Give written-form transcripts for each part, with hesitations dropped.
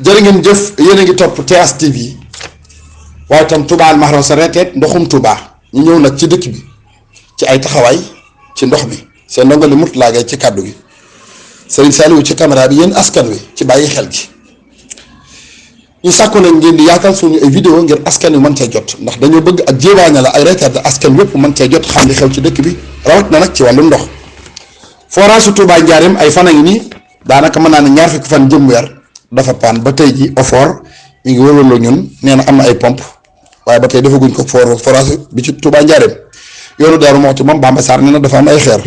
jërë ngeen jëf yéen a ngi topp TH TV waaye tam Touba Al Mahrousa reteet ndoxum Touba ñu ñëw nag ci dëkk bi ci ay taxawaay ci ndox mi seen ndongo li Mourtalla Gaye ci kàddu gi Serigne Saliou ci caméra bi yéen askan wi ci bàyyi xel gi ñu sàkku nag ngeen di yaatal suñu ay vidéo ngir askan wi mën cee jot ndax dañoo bëgg ak jéebaane la ay reteet askan wépp mën cee jot xam li xew ci dëkk bi rawat na nag ci wàllum ndox forage Touba Njaareem ay fan a ngi nii daanaka mën naa ne ñaar fukki fan jëm weer dafa paan ba tey ji OFOR mi ngi wërwërloo ñun nee na am na ay pompe waaye ba tey defaguñ ko forage bi ci Touba Njaareem yoonu Daaru Muxti moom Bamba Sarr nee na dafa am ay xeer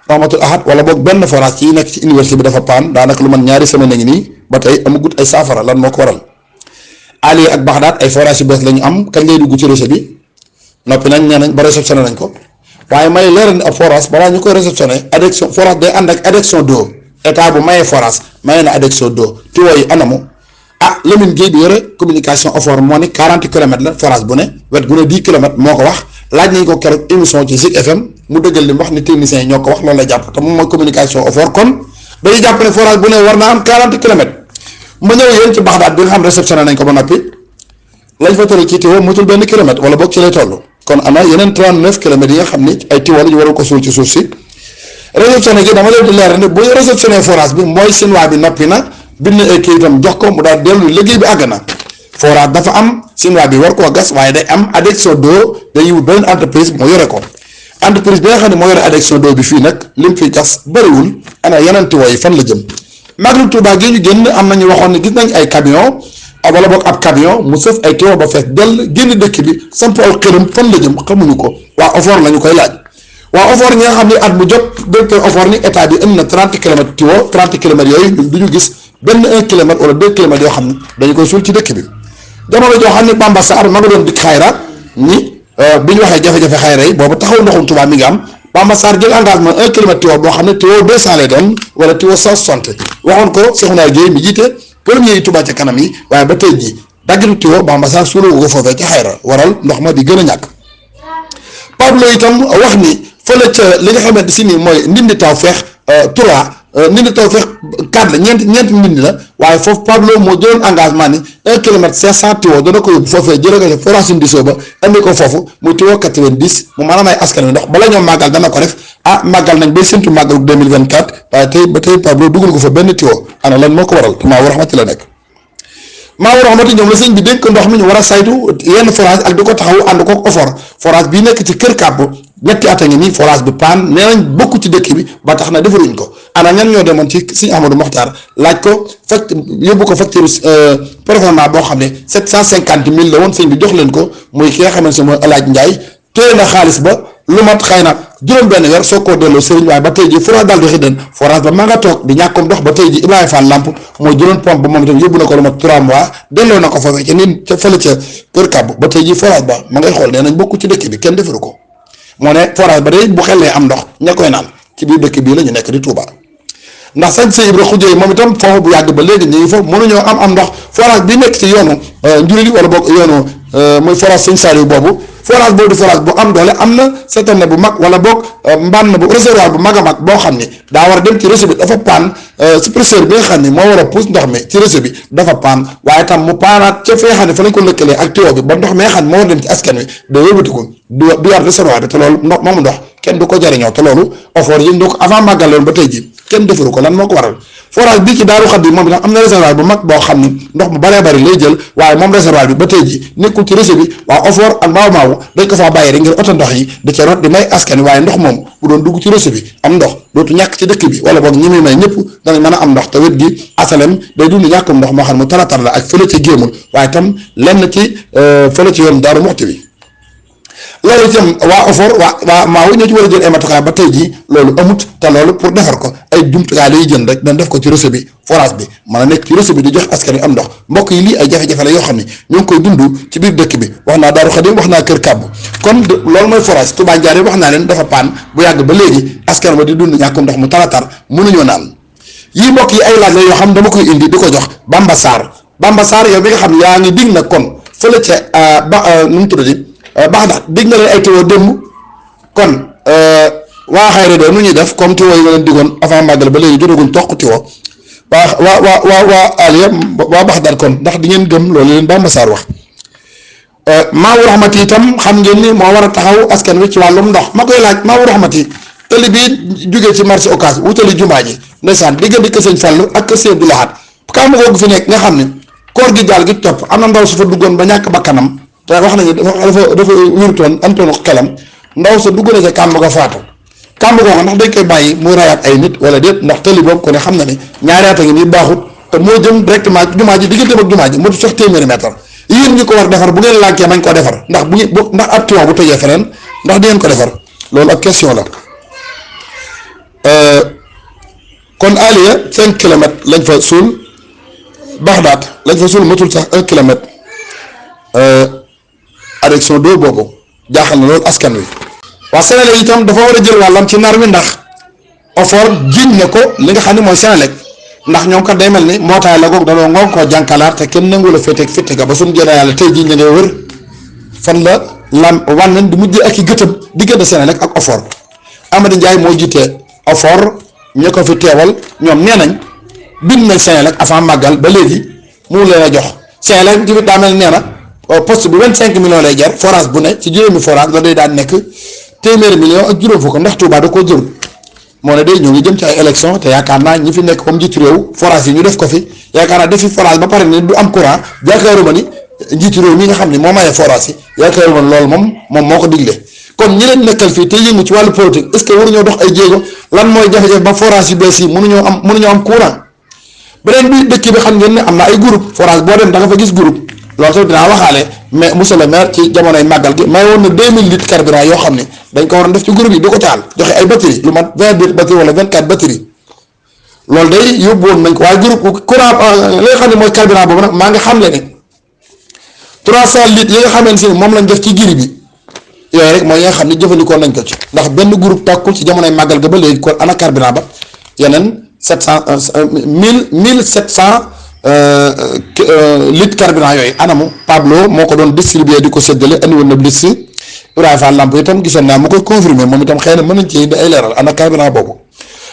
Rahmatul Ahad wala boog benn forage ci nekk ci université bi dafa paan daanaka lu man ñaari semaine a ngi nii ba tey amagut ay saafara lan moo ko waral Ali ak Baxdaat ay forage yu bees la ñu am kañ lay dugg ci réseau bi noppi nañ nee nañ ba réceptionné nañ ko waaye may leeral ni ab forage balaa ñu koy réceptionné adduction forage day ànd ak adduction d'eau état bu mayee forage maye na adduction d'eau tuyau yi anamu Lamine Gueye bi yore communication OFOR moo ni 40 kilomètres la forage bu ne wet gu ne 10 kilomètres moo ko wax laaj nañ ko keroog émission ci Zik FM mu dëggal li mu wax ni techniciens yi ñoo ko wax loolu la jàpp te moom mooy communication OFOR kon dañuy jàpp ne forage bu ne war naa am 40 kilomètres ma ñëw yéen ci Baxdaat bi nga xam réceptionné nañ ko ba noppi lañ fa tëral ci tuyau motul benn kilomètre wala boog ci lay toll kon am na yeneen 39 kilomètres yi nga xam ni ay tuyau la ñu waral ko suul ci suuf si réceptionné gi dama leen di leeral ne bu ñu réceptionné forage bi mooy chinois bi noppi na bind ay kayitam jox ko mu daal dellu liggéey bi àgg na forage dafa am chinois bi war koo gas waaye day am adduction d'eau dañuy wut beneen entreprise moo yore ko entreprise bi nga xam ne moo yore adduction d'eau bi fii nag lim fi gas bëriwul ana yeneen tuyau yi fan la jëm Màggalu Tuubaa gi ñu génn am nañu waxoon ne gis nañ ay camion wala boog ab camion mu sëf ay tuyau ba fees dell génn dëkk bi samp aw xërëm fan la jëm xamuñu ko waa OFOR la ñu koy laaj waa OFOR ñi nga xam ne at mu jot directeur OFOR ni état bi indi na 30 kilomètres tuyau 30 kilomètres yooyu du ñu gis benn 1 kilomètre wala 2 kilomètres yoo xam ne dañu koy suul ci dëkk bi jamono joo xam ne Bamba Sarr ma nga doon dikk xayra ni bi ñu waxee jafe-jafe xayra yi boobu taxaw ndoxum Touba mi ngi am Bamba Sarr jël engagement 1 kilomètre tuyau boo xam ne tuyau 200 lay doon wala tuyau 160 waxoon ko Cheikhouna Gueye mi jiite premier yi Touba ca kanam yi waaye ba tey jii daggitu tuyau Bamba Sarr suuloo ko foofee ci xayra waral ndox ma di gën a ñàkk Pablo itam wax ni fële ca li nga xamante si ni mooy ndindi taw feex 3 ndindi taw feex 4 la ñeenti ndindi la waaye foofu Pablo moo jëloon engagement ni 1 kilomètre 500 tuyau dana ko yóbbu foofee jëlee ko ci forage Ndisso ba andi ko foofu muy tuyau 90 mu mën a may askan wi ndox bala ñoo màggal dana ko def màggal nañ bay séntu màggalu 2024 waaye tey ba tey Pablo dugal ko fa benn tuyau ana lan moo ko waral te Maou Rahmati la nekk Maou Rahmati ñoom la sëñ bi dénk ndox mi ñu war a saytu yenn forage ak di ko taxawu ànd ko OFOR forage bii nekk ci Kër Kàbb ñetti at a ngi nii forage bi paan nee nañ bokk ci dëkk bi ba tax na defaruñ ko ana ñan ñoo demoon ci Sëñ Ahmadou Mokhtar laaj ko yóbbu ko facture proforma boo xam ne 750 000 la woon sëñ bi jox leen ko muy ki nga xamante ne mooy El Hadj Ndiaye téye na xaalis ba lu mat xëy na juróom-benn weer soo koo delloo sëriñ waaye ba tey ji forage daal di xiddan forage ba ma nga toog di ñàkkum ndox ba tey ji Ibrahima Fall Lamp mooy jëloon pompe ba moom itam yóbbu na ko lu mat 3 mois delloo na ko foofee ca nii ca fële ca Kër Kàbb ba tey ji forage ba ma ngay xool nee nañ bokk ci dëkk bi kenn defaru ko moo ne forage ba day bu xellee am ndox ña koy naan ci biir dëkk bii la ñu nekk di Touba ndax sañ sa Ibra Xujje moom itam foofu bu yàgg ba léegi ñu ngi foofu mënuñoo am ndox forage bi nekk ci yoonu njurili wala boog yoonu muy forage Sëñ Saliou boobu forage boobu di forage bu am doole am na citerne bu mag wala boog mbànn bu réservoir bu mag a mag boo xam ni daa war a dem ci réseau bi dafa paan suppresseur bi nga xam ni moo war a pousse ndox mi ci réseau bi dafa paan waaye tam mu paanaat ca fi nga xam ne fa lañ ko lëkkalee ak tuyau bi ba ndox mi nga xam ne moo war a dem ci askan wi da wëlbatiku du war réservoir bi te loolu ndox moomu ndox kenn du ko jariñoo te loolu OFOR yi ñu ko avant màggal loolu ba tey ji kenn defaru ko lan moo ko waral forage bi ci Daaru Xaddim moom itam am na réservoir bu mag boo xam ni ndox mu baree bari lay jël waaye moom réservoir bi ba tey ji nekkul ci réseau bi waa OFOR ak maaw dañ ko faa bàyyi rek ngir oto ndox yi di ca rot di may askan wi waaye ndox moom bu doon dugg ci réseau bi am ndox dootu ñàkk ci dëkk bi wala boog ñi muy may ñëpp danañ mën a am ndox te wet gi asalem day dund ñàkkum ndox moo xam ne mu taratar la ak fële ca géemul waaye tam lenn ci fële ci yoon Daaru Muxti bi loolu itam waa OFOR waa maaw ñoo ci war a jël ay matukaay ba tey jii loolu amut te loolu pour defar ko ay jumtukaay lay jënd rek dañ def ko ci réseau bi forage bi mën a nekk ci réseau bi di jox askan wi am ndox mbokk yi lii ay jafe-jafe la yoo xam ne ñoo ngi koy dund ci biir dëkk bi wax naa Daaru Xadim wax naa Kër Kàbb kon loolu mooy forage Touba Njaareem wax naa leen dafa paan bu yàgg ba léegi askan wa di dund ñàkkum ndox mu taratar mënuñoo naan yii mbokk yi ay laaj la yoo xam dama koy indi di ko jox Bamba Sarr yow bi nga xam ne yaa ngi dig na kon fële ca nu mu tuddati Baxdaat dig na leen ay tuyau démb kon waa xayra doo nu ñuy def comme tuyau yi nga leen digoon avant màggal ba léegi jotaguñ toq tuyau waa Aliya waa Baxdaad kon ndax di ngeen gëm loolu leen Bamba Sarr wax Maawu Rahmati itam xam ngeen ni moo war a taxaw askan wi ci wàllum ndox ma koy laaj Maawu Rahmati tali bii jógee ci marché Ocass wutali jumaa ji ndeysaan diggante kër Sëñ Fallu ak kër Sëñ Abdou Lahad kàmm googu fi nekk nga xam ne koor gi gaal gi topp am na ndaw su fa duggoon ba ñàkk bakkanam te wax nañu dafa wérutoon antoon xelam ndaw sa dugg na ca kàmm ga faatu kàmm googu ndax dañ koy bàyyi muy rayaat ay nit wala déet ndax tali boobu ko ne xam na ne ñaari at a ngi nii baaxut te moo jëm directement jumaa ji diggante ak jumaa ji motu sax téeméeri mètre yéen ñi ko war defar bu ngeen lànkee nañ ko defar ndax ndax ab tiwa bu tojee feneen ndax di ngeen ko defar loolu ak question la kon Aliya 5 kilomètres lañ fa suul Baxdaad lañ fa suul matul sax 1 kilomètre adduction d'eau boobu jaaxal na loolu askan wi waa Senelec itam dafa war a jël wàllam ci nar wi ndax OFOR jiñ na ko li nga xam ne mooy Senelec ndax ñoom kat day mel ni mbootaay la goog danoo ngoog koo jànkalaar te kenn nangu la féeteeg fitte ga ba suñu jëlee yàlla tey jii ñu ngay wër fan la wànnen di mujjee ak i gëtëm diggante Senelec ak OFOR Amady Ndiaye moo jiite OFOR ñu ko fi teewal ñoom nee nañ bind nañ Senelec avant màggal ba léegi mu leen a jox Senelec tamit daa mel nee na poste bi 25 millions lay jar forage bu ne ci juróomi forage la day daan nekk téeméeri millions ak juróom fukk ndax Touba da koo jël moo ne day ñoo ngi jëm ci ay élection te yaakaar naa ñi fi nekk comme njiitu réew forage yi ñu def ko fi yaakaar naa defi forage ba pare ne du am courant yaakaaruma ni njiitu réew mi nga xam ne moo mayee forage yi yaakaaruma loolu moom moo ko digle kon ñi leen nekkal fii te yëngu ci wàllu politique est-ce que waruñoo dox ay jéego lan mooy jafe-jafe ba forage yu bees yi mënuñoo am courant beneen bi dëkk bi xam ngeen ne am na ay groupe forage boo dem da nga fa gis groupe loolu tamit dinaa waxaale mais monsieur le maire ci jamonoy màggal gi may woon na 2000 litres carburant yoo xam ne dañ ko waroon def ci groupe yi di ko taal joxe ay batterie lu mat 20 batterie wala 24 batterie loolu day yóbbu woon nañ ko waaye groupe courant li nga xam ne mooy carburant boobu nag maa ngi xam le ne 300 litres yi nga xamante ne moom lañ def ci giri bi yooyu rek mooy yi nga xam ne jëfandikoo nañ ko ci ndax benn groupe tàkkul ci jamonoy màggal ga ba léegi kon ana carburant ba yeneen 1700 litre carburant yooyu anamu Pablo moo ko doon distribuer di ko séddale andi woon na liste Ibrahima Fall Lamp itam gisoon naa mu koy confirmer moom itam xëy na mën nañ ci indi ay leeral ana carburant boobu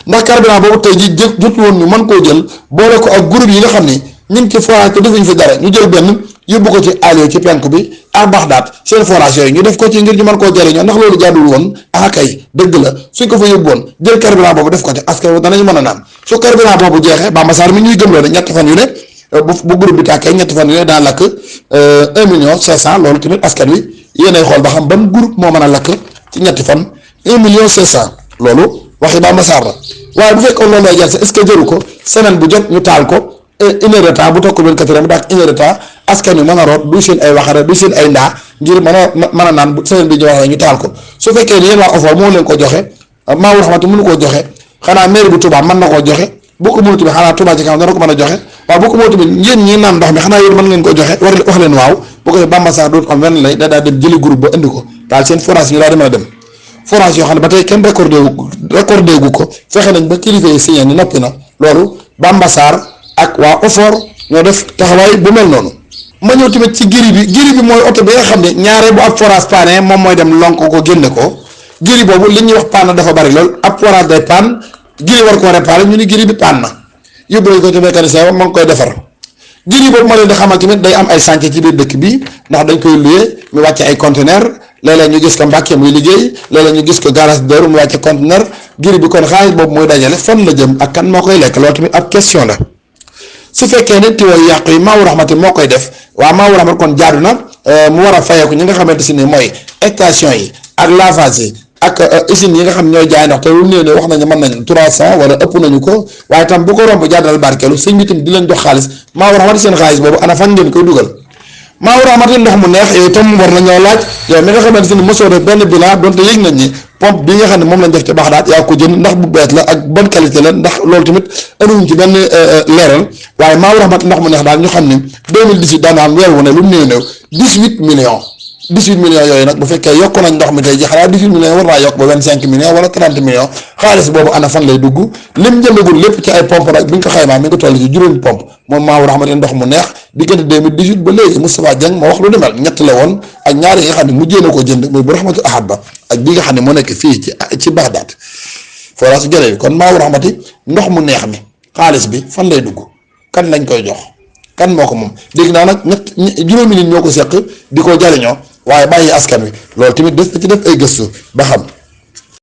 ndax carburant boobu tey ji jot woon ñu mën koo jël boole ko ak groupe yi nga xam ni ñu ngi ci forage te defuñ fi dara ñu jël benn yóbbu ko ci Aliya ci penk bi ak Baxdaad seen forage yooyu ñu def ko ci ngir ñu mën koo jëriñoo ndax loolu jaaduwul woon kay dëgg la suñ ko fa yóbbu woon jël carburant boobu def ko ci askan wi danañ mën a naan su carburant boobu jeexee Bamba Sarr mi ñuy gëmloo ne ñetti fan yu ne bu groupe bi tàkkee ñetti fan yu ne daan lakk 1,5 million loolu tamit askan wi yéenay xool ba xam ban groupe moo mën a lakk ci ñetti fan 1,5 million loolu waxi Bamba Sarr la waaye bu fekkoon loolu lay jar est-ce que jëru ko semaine bu jot ñu taal ko 1 heure de temps bu tokkul 24 heures mu daak 1 heure de temps askan wi mën a root du seen ay waxare du seen ay ndaa ngir mën a naan bu semaine bi ñu waxee ñu taal ko su fekkee ni yéen waa OFOR moo leen ko joxe Maawu Rahmati mënu koo joxe xanaa mairie bu Touba mën na koo joxe boo ko mënut bi xanaa Touba ci kanam dana ko mën a joxe waaw boo ko mënut bi yéen ñi naan ndox mi xanaa yéen mën ngeen ko joxe wax leen waaw boo ko defee Bamba Sarr dootu am wenn lay daa dem jëli groupe ba indi ko daal seen forage ñu daal di mën a dem forage yoo xam ne ba tey kenn recordé gu ko fexe nañ ba kilifa yi signé ni noppi na loolu Bamba Sarr ak waa OFOR ñoo def taxawaay bu mel noonu. ma ñëw tamit ci giri bi mooy oto bi nga xam ne ñaare bu ab forage paane moom mooy dem lonk ko génne ko giri boobu li ñuy wax panne dafa bari lool ab forage day panne giri war koo réparé ñu ni giri bi panne na yóbbu nañ ko ci mécanicien ba ma ngi koy defar giri boobu ma leen di xamal tamit day am ay chantier ci biir dëkk bi ndax dañ koy loué mu wàcce ay conteneur léeg-léeg ñu gis ko Mbàkke muy liggéey léeg-léeg ñu gis ko garage Daaru mu wàcce conteneur giri bi kon xaalis boobu mooy dajale fan la jëm ak kan moo koy lekk loolu tamit ab question la su fekkee ne tiwo yàqu yi Maawu Rahmati moo koy def waaw Maawu Rahmati kon jaadu na mu war a fayeeku ñi nga xamante si ne mooy station yi ak lavage yi ak usines yi nga xam ñooy jaay ndox te lu néew ne wax nañu mën nañ 300 wala ëpp nañu ko waaye tam bu ko romb jàddal barkeelu sëñ bi tam di leen jox xaalis Maawu Rahmati seen xaalis boobu ana fan ngeen koy dugal Maawu Rahmati ndox mu neex yooyu tam war na ñoo laaj yow mi nga xamante si ne mosoo def benn bilan donte yëg nañ ni pompe bi nga xam ne moom lañ def ci Baxdaad yaa ko jënd ndax bu bees la ak bonne qualité la ndax loolu tamit amuñ ci benn leeral waaye Maawu Rahmati ndox mu neex daal ñu xam ne 2018 daan am weer wu ne lu mu néew 18 millions yooyu nag bu fekkee yokk nañ ndox mi tey ji xanaa 18 millions war naa yokk ba 25 millions wala 30 millions xaalis boobu ana fan lay dugg lim jëndagul lépp ci ay pompe nag bi nga ko xaymaa mi ngi toll ci juróomi pompe moom Maawu Rahmati ndox mu neex diggante 2018 ba léegi Moustapha Dieng ma wax lu demel ñett la woon ak ñaari yi nga xam ne mujjee na koo jënd muy bu Rahmatul Ahad ba ak bi nga xam ne moo nekk fii ci Baxdaad forage gere bi kon Maawu Rahmati ndox mu neex mi xaalis bi fan lay dugg kan lañ koy jox kan moo ko moom dégg naa nag juróomi nit ñoo ko seq di ko jariñoo waaye bàyyi askan wi loolu tamit des na ci def ay gëstu ba xam